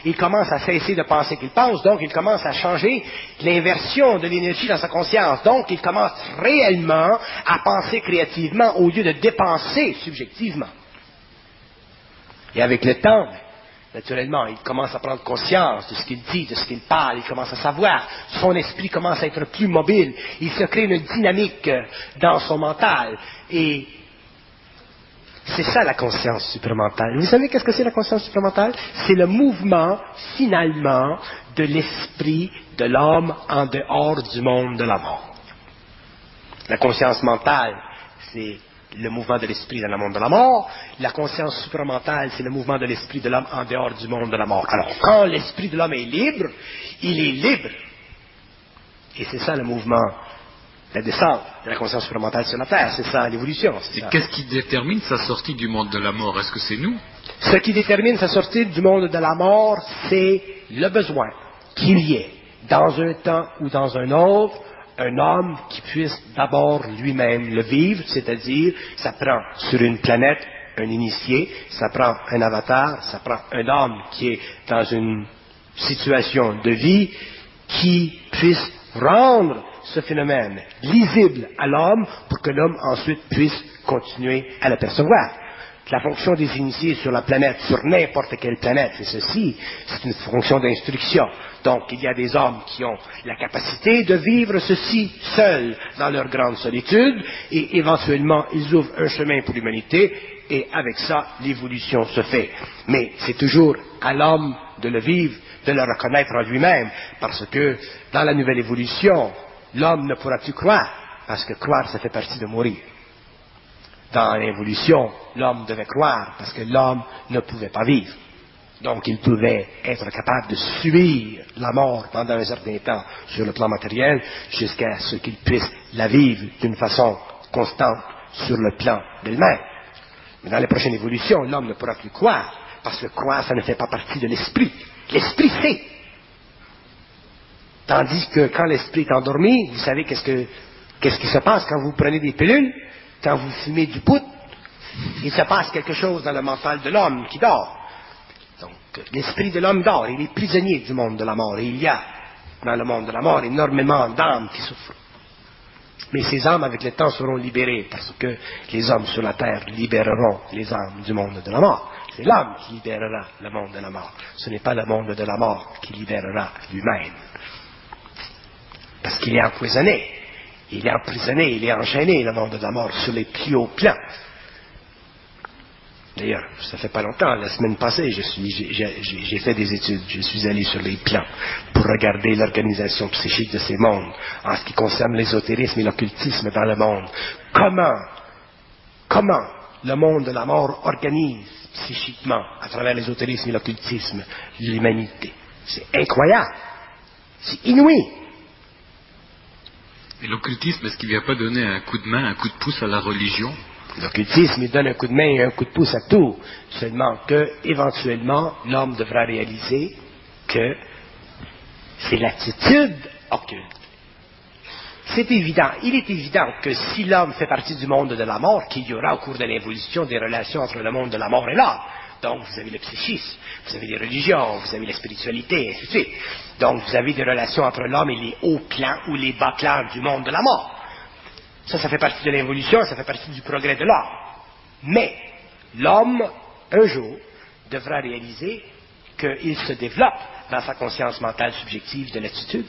il commence à cesser de penser qu'il pense, donc il commence à changer l'inversion de l'énergie dans sa conscience. Donc il commence réellement à penser créativement au lieu de dépenser subjectivement. Et avec le temps, naturellement, il commence à prendre conscience de ce qu'il dit, de ce qu'il parle, il commence à savoir, son esprit commence à être plus mobile, il se crée une dynamique dans son mental, et c'est ça la conscience supramentale. Vous savez qu'est-ce que c'est la conscience supramentale? C'est le mouvement, finalement, de l'esprit de l'homme en dehors du monde de la mort. La conscience mentale, c'est le mouvement de l'esprit dans le monde de la mort. La conscience supramentale, c'est le mouvement de l'esprit de l'homme en dehors du monde de la mort. Alors, quand l'esprit de l'homme est libre, il est libre. Et c'est ça le mouvement, la descente de la conscience supramentale sur la Terre. C'est ça l'évolution. Et qu'est-ce qui détermine sa sortie du monde de la mort? Est-ce que c'est nous? Ce qui détermine sa sortie du monde de la mort, c'est le besoin qu'il y ait, dans un temps ou dans un autre, un homme qui puisse d'abord lui-même le vivre, c'est-à-dire, ça prend sur une planète un initié, ça prend un avatar, ça prend un homme qui est dans une situation de vie qui puisse rendre ce phénomène lisible à l'homme pour que l'homme ensuite puisse continuer à l'apercevoir. La fonction des initiés sur la planète, sur n'importe quelle planète, c'est ceci, c'est une fonction d'instruction. Donc, il y a des hommes qui ont la capacité de vivre ceci seuls dans leur grande solitude, et éventuellement, ils ouvrent un chemin pour l'humanité, et avec ça, l'évolution se fait. Mais c'est toujours à l'homme de le vivre, de le reconnaître en lui-même, parce que dans la nouvelle évolution, l'homme ne pourra plus croire, parce que croire, ça fait partie de mourir. Dans l'évolution, l'homme devait croire parce que l'homme ne pouvait pas vivre. Donc il pouvait être capable de subir la mort pendant un certain temps sur le plan matériel jusqu'à ce qu'il puisse la vivre d'une façon constante sur le plan d'elle-même. Mais dans les prochaines évolutions, l'homme ne pourra plus croire parce que croire, ça ne fait pas partie de l'esprit. L'esprit sait. Tandis que quand l'esprit est endormi, vous savez qu'est-ce qui se passe quand vous prenez des pilules? Quand vous fumez du pot, il se passe quelque chose dans le mental de l'homme qui dort. Donc, l'esprit de l'homme dort, il est prisonnier du monde de la mort. Et il y a, dans le monde de la mort, énormément d'âmes qui souffrent. Mais ces âmes, avec le temps, seront libérées, parce que les hommes sur la terre libéreront les âmes du monde de la mort. C'est l'homme qui libérera le monde de la mort. Ce n'est pas le monde de la mort qui libérera lui-même. Parce qu'il est empoisonné. Il est emprisonné, il est enchaîné, le monde de la mort, sur les plus hauts plans. D'ailleurs, ça fait pas longtemps, la semaine passée, j'ai fait des études, je suis allé sur les plans pour regarder l'organisation psychique de ces mondes, en ce qui concerne l'ésotérisme et l'occultisme dans le monde. Comment le monde de la mort organise psychiquement, à travers l'ésotérisme et l'occultisme, l'humanité. C'est incroyable, c'est inouï. Et l'occultisme, est-ce qu'il ne vient pas donner un coup de main, un coup de pouce à la religion? L'occultisme, il donne un coup de main et un coup de pouce à tout. Seulement que, éventuellement, l'homme devra réaliser que c'est l'attitude occulte. C'est évident. Il est évident que si l'homme fait partie du monde de la mort, qu'il y aura au cours de l'évolution des relations entre le monde de la mort et l'homme. Donc, vous avez le psychisme, vous avez les religions, vous avez la spiritualité, et ainsi de suite. Donc, vous avez des relations entre l'homme et les hauts clans ou les bas clans du monde de la mort. Ça fait partie de l'évolution, ça fait partie du progrès de l'homme. Mais, l'homme, un jour, devra réaliser qu'il se développe dans sa conscience mentale subjective de l'attitude.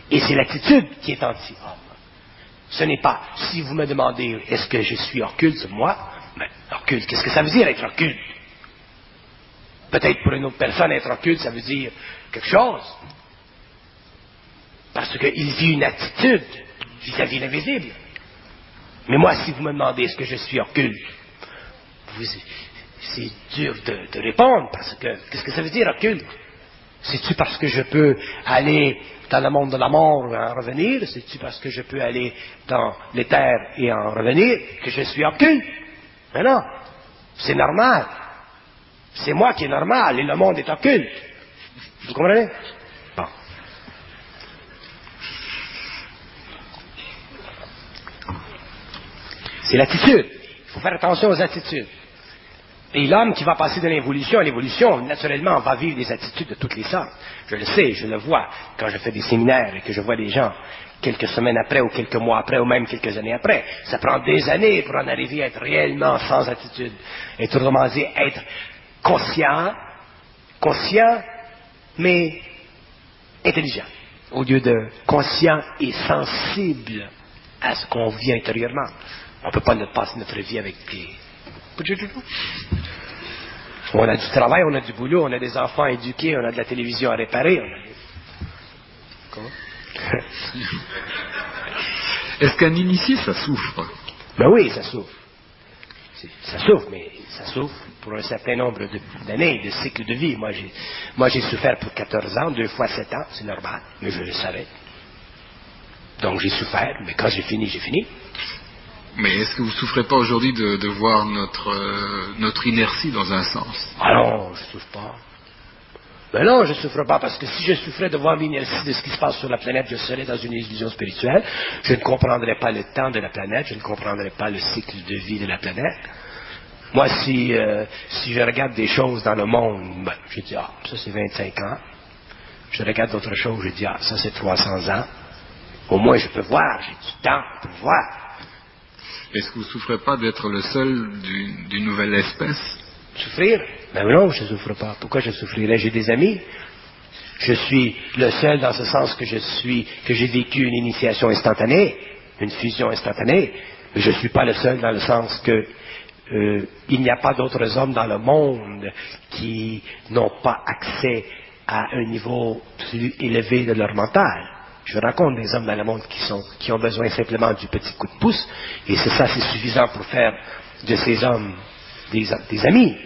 Et c'est l'attitude qui est anti-homme. Ce n'est pas, si vous me demandez, est-ce que je suis occulte, moi, mais occulte, qu'est-ce que ça veut dire être occulte? Peut-être pour une autre personne, être occulte, ça veut dire quelque chose. Parce qu'il vit une attitude vis-à-vis l'invisible. Mais moi, si vous me demandez est-ce que je suis occulte, c'est dur de répondre, parce que, qu'est-ce que ça veut dire occulte? C'est-tu parce que je peux aller dans le monde de la mort et en revenir? C'est-tu parce que je peux aller dans l'éther et en revenir que je suis occulte? Mais non, c'est normal. C'est moi qui est normal et le monde est occulte. Vous comprenez? Bon. C'est l'attitude. Il faut faire attention aux attitudes. Et l'homme qui va passer de l'évolution à l'évolution, naturellement, va vivre des attitudes de toutes les sortes. Je le sais, je le vois quand je fais des séminaires et que je vois des gens quelques semaines après ou quelques mois après ou même quelques années après. Ça prend des années pour en arriver à être réellement sans attitude. Et autrement dit, être conscient, mais intelligent, au lieu de conscient et sensible à ce qu'on vit intérieurement. On ne peut pas passer notre vie avec des... On a du travail, on a du boulot, on a des enfants à éduquer, on a de la télévision à réparer. Comment? Est-ce qu'un initié, ça souffre? Ben oui, ça souffre. Ça souffre, mais ça souffre pour un certain nombre d'années, de cycles de vie. Moi, j'ai souffert pour 14 ans, 2 fois 7 ans, c'est normal, mais je le savais. Donc j'ai souffert, mais quand j'ai fini, j'ai fini. Mais est-ce que vous ne souffrez pas aujourd'hui de voir notre inertie dans un sens? Ah non, je ne souffre pas. Ben non, je ne souffre pas, parce que si je souffrais de voir l'inertie de ce qui se passe sur la planète, je serais dans une illusion spirituelle. Je ne comprendrais pas le temps de la planète, je ne comprendrais pas le cycle de vie de la planète. Moi, si je regarde des choses dans le monde, ben, je dis, ah, ça c'est 25 ans. Je regarde d'autres choses, je dis, ah, ça c'est 300 ans. Au moins, je peux voir, j'ai du temps pour voir. Est-ce que vous ne souffrez pas d'être le seul d'une nouvelle espèce? Souffrir? Ben non, je ne souffre pas. Pourquoi je souffrirais? J'ai des amis. Je suis le seul dans ce sens que j'ai vécu une initiation instantanée, une fusion instantanée. Mais je ne suis pas le seul dans le sens que il n'y a pas d'autres hommes dans le monde qui n'ont pas accès à un niveau plus élevé de leur mental. Je rencontre des hommes dans le monde qui ont besoin simplement du petit coup de pouce, et c'est suffisant pour faire de ces hommes des amis.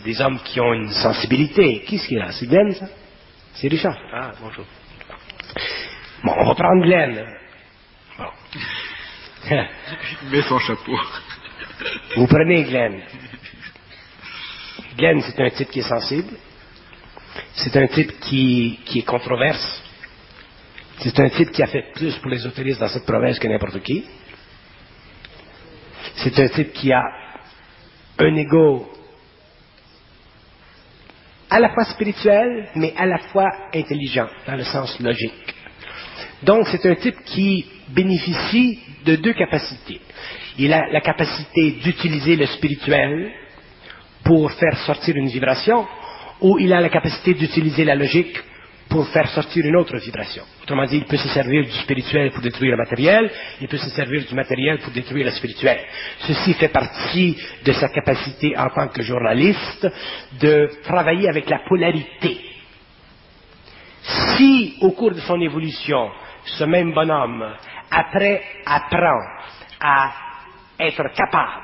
Des hommes qui ont une sensibilité. Qui est-ce qui est là? C'est Glenn, ça? C'est Richard? Ah, bonjour. Bon, on va prendre Glenn. Bon. Il met son chapeau. Vous prenez Glenn. Glenn, c'est un type qui est sensible. C'est un type qui est controverse. C'est un type qui a fait plus pour les autoristes dans cette province que n'importe qui. C'est un type qui a un ego à la fois spirituel, mais à la fois intelligent, dans le sens logique. Donc, c'est un type qui bénéficie de 2 capacités. Il a la capacité d'utiliser le spirituel pour faire sortir une vibration, ou il a la capacité d'utiliser la logique pour faire sortir une autre vibration. Autrement dit, il peut se servir du spirituel pour détruire le matériel, il peut se servir du matériel pour détruire le spirituel. Ceci fait partie de sa capacité en tant que journaliste de travailler avec la polarité. Si, au cours de son évolution, ce même bonhomme, après, apprend à être capable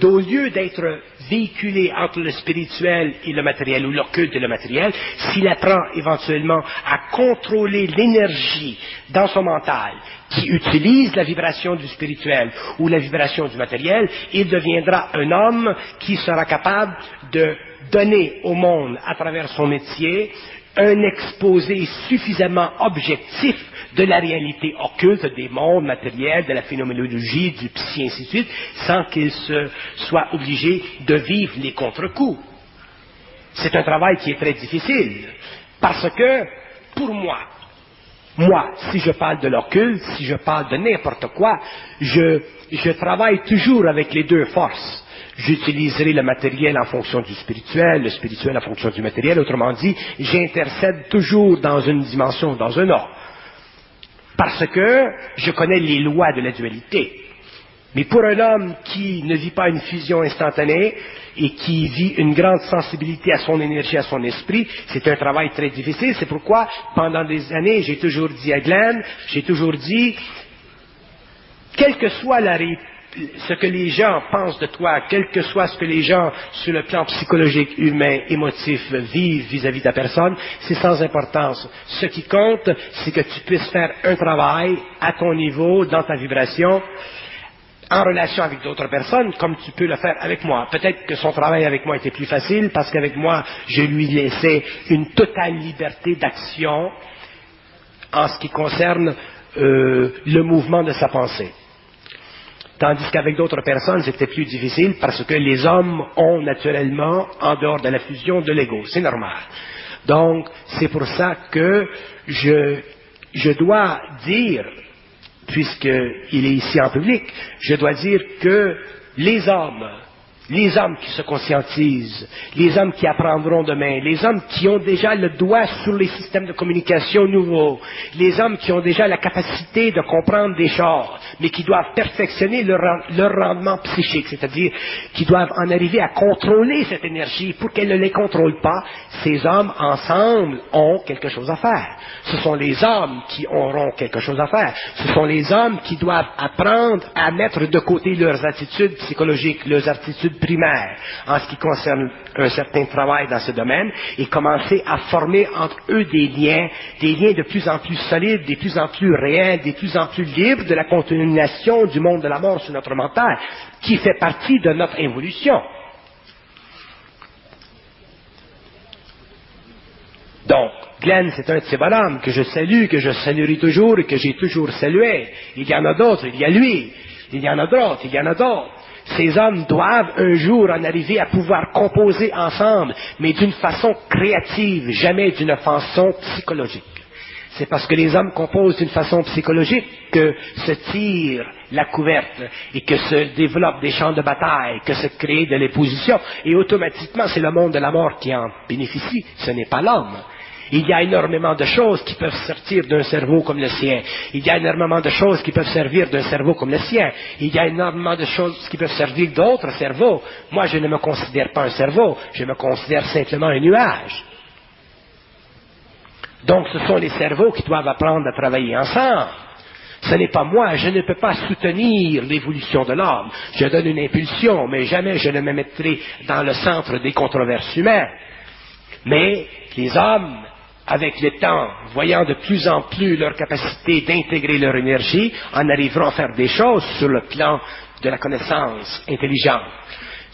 au lieu d'être véhiculé entre le spirituel et le matériel, ou l'occulte et le matériel, s'il apprend éventuellement à contrôler l'énergie dans son mental qui utilise la vibration du spirituel ou la vibration du matériel, il deviendra un homme qui sera capable de donner au monde, à travers son métier, un exposé suffisamment objectif de la réalité occulte des mondes matériels, de la phénoménologie, du psy, ainsi de suite, sans qu'il se soit obligé de vivre les contre-coups. C'est un travail qui est très difficile, parce que, pour moi, si je parle de l'occulte, si je parle de n'importe quoi, je travaille toujours avec les 2 forces. J'utiliserai le matériel en fonction du spirituel, le spirituel en fonction du matériel. Autrement dit, j'intercède toujours dans une dimension, dans un ordre. Parce que je connais les lois de la dualité. Mais pour un homme qui ne vit pas une fusion instantanée et qui vit une grande sensibilité à son énergie, à son esprit, c'est un travail très difficile. C'est pourquoi, pendant des années, j'ai toujours dit à Glenn, quel que soit ce que les gens pensent de toi, quel que soit ce que les gens, sur le plan psychologique, humain, émotif, vivent vis-à-vis de ta personne, c'est sans importance. Ce qui compte, c'est que tu puisses faire un travail à ton niveau, dans ta vibration, en relation avec d'autres personnes, comme tu peux le faire avec moi. Peut-être que son travail avec moi était plus facile, parce qu'avec moi, je lui laissais une totale liberté d'action en ce qui concerne le mouvement de sa pensée. Tandis qu'avec d'autres personnes, c'était plus difficile parce que les hommes ont naturellement, en dehors de la fusion, de l'ego. C'est normal. Donc, c'est pour ça que je dois dire, puisqu'il est ici en public, je dois dire que les hommes qui se conscientisent, les hommes qui apprendront demain, les hommes qui ont déjà le doigt sur les systèmes de communication nouveaux, les hommes qui ont déjà la capacité de comprendre des choses, mais qui doivent perfectionner leur rendement psychique, c'est-à-dire qui doivent en arriver à contrôler cette énergie pour qu'elle ne les contrôle pas, ces hommes ensemble ont quelque chose à faire. Ce sont les hommes qui auront quelque chose à faire. Ce sont les hommes qui doivent apprendre à mettre de côté leurs attitudes psychologiques, leurs attitudes primaires en ce qui concerne un certain travail dans ce domaine et commencer à former entre eux des liens de plus en plus solides, des plus en plus réels, des plus en plus libres de la continuation du monde de la mort sur notre mental, qui fait partie de notre évolution. Donc, Glenn, c'est un de ces bonhommes que je salue, que je saluerai toujours et que j'ai toujours salué. Il y en a d'autres, il y a lui, il y en a d'autres, il y en a d'autres. Ces hommes doivent un jour en arriver à pouvoir composer ensemble, mais d'une façon créative, jamais d'une façon psychologique. C'est parce que les hommes composent d'une façon psychologique que se tire la couverte et que se développent des champs de bataille, que se crée de l'opposition. Et automatiquement, c'est le monde de la mort qui en bénéficie, ce n'est pas l'homme. Il y a énormément de choses qui peuvent sortir d'un cerveau comme le sien. Il y a énormément de choses qui peuvent servir d'un cerveau comme le sien. Il y a énormément de choses qui peuvent servir d'autres cerveaux. Moi, je ne me considère pas un cerveau, je me considère simplement un nuage. Donc, ce sont les cerveaux qui doivent apprendre à travailler ensemble. Ce n'est pas moi, je ne peux pas soutenir l'évolution de l'homme. Je donne une impulsion, mais jamais je ne me mettrai dans le centre des controverses humaines. Mais les hommes, avec le temps, voyant de plus en plus leur capacité d'intégrer leur énergie, en arriveront à faire des choses sur le plan de la connaissance intelligente,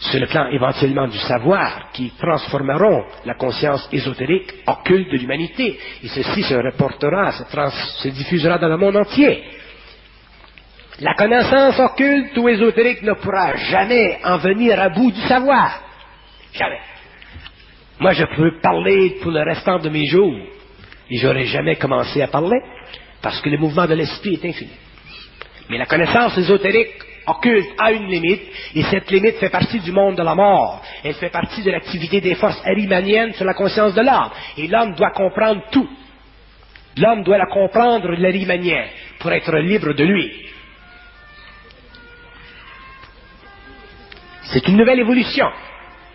sur le plan éventuellement du savoir, qui transformeront la conscience ésotérique occulte de l'humanité. Et ceci se reportera, se diffusera dans le monde entier. La connaissance occulte ou ésotérique ne pourra jamais en venir à bout du savoir. Jamais. Moi, je peux parler pour le restant de mes jours, et j'aurais jamais commencé à parler, parce que le mouvement de l'esprit est infini. Mais la connaissance ésotérique occulte a une limite, et cette limite fait partie du monde de la mort. Elle fait partie de l'activité des forces arimaniennes sur la conscience de l'homme. Et l'homme doit comprendre tout. L'homme doit la comprendre, l'arimanien, pour être libre de lui. C'est une nouvelle évolution.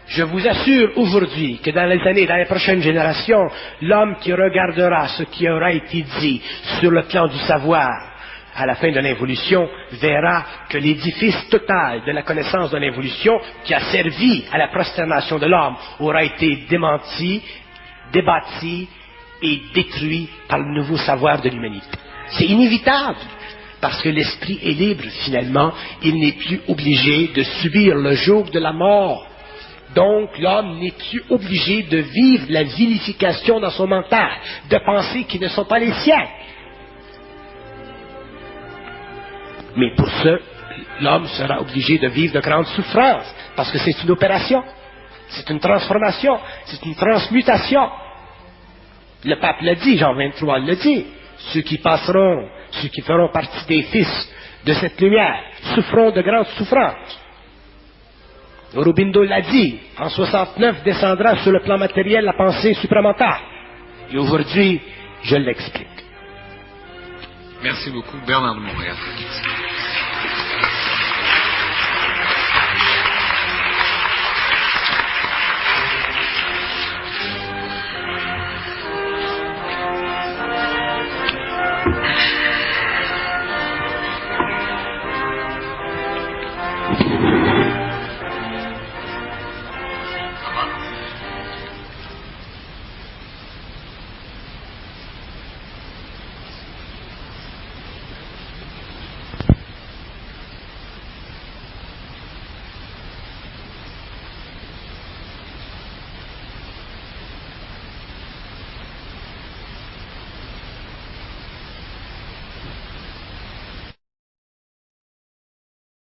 Je vous assure aujourd'hui que dans les années, dans les prochaines générations, l'homme qui regardera ce qui aura été dit sur le plan du savoir à la fin de l'évolution verra que l'édifice total de la connaissance de l'évolution qui a servi à la prosternation de l'homme aura été démenti, débattu et détruit par le nouveau savoir de l'humanité. C'est inévitable. Parce que l'esprit est libre, finalement, il n'est plus obligé de subir le joug de la mort. Donc, l'homme n'est plus obligé de vivre la vilification dans son mental, de pensées qui ne sont pas les siennes. Mais pour ce, l'homme sera obligé de vivre de grandes souffrances, parce que c'est une opération, c'est une transformation, c'est une transmutation. Le pape l'a dit, Jean 23 l'a dit, ceux qui passeront, ceux qui feront partie des fils de cette lumière, souffront de grandes souffrances. Aurobindo l'a dit, en 69 descendra sur le plan matériel la pensée supramentale. Et aujourd'hui, je l'explique. Merci beaucoup, Bernard de Montréal.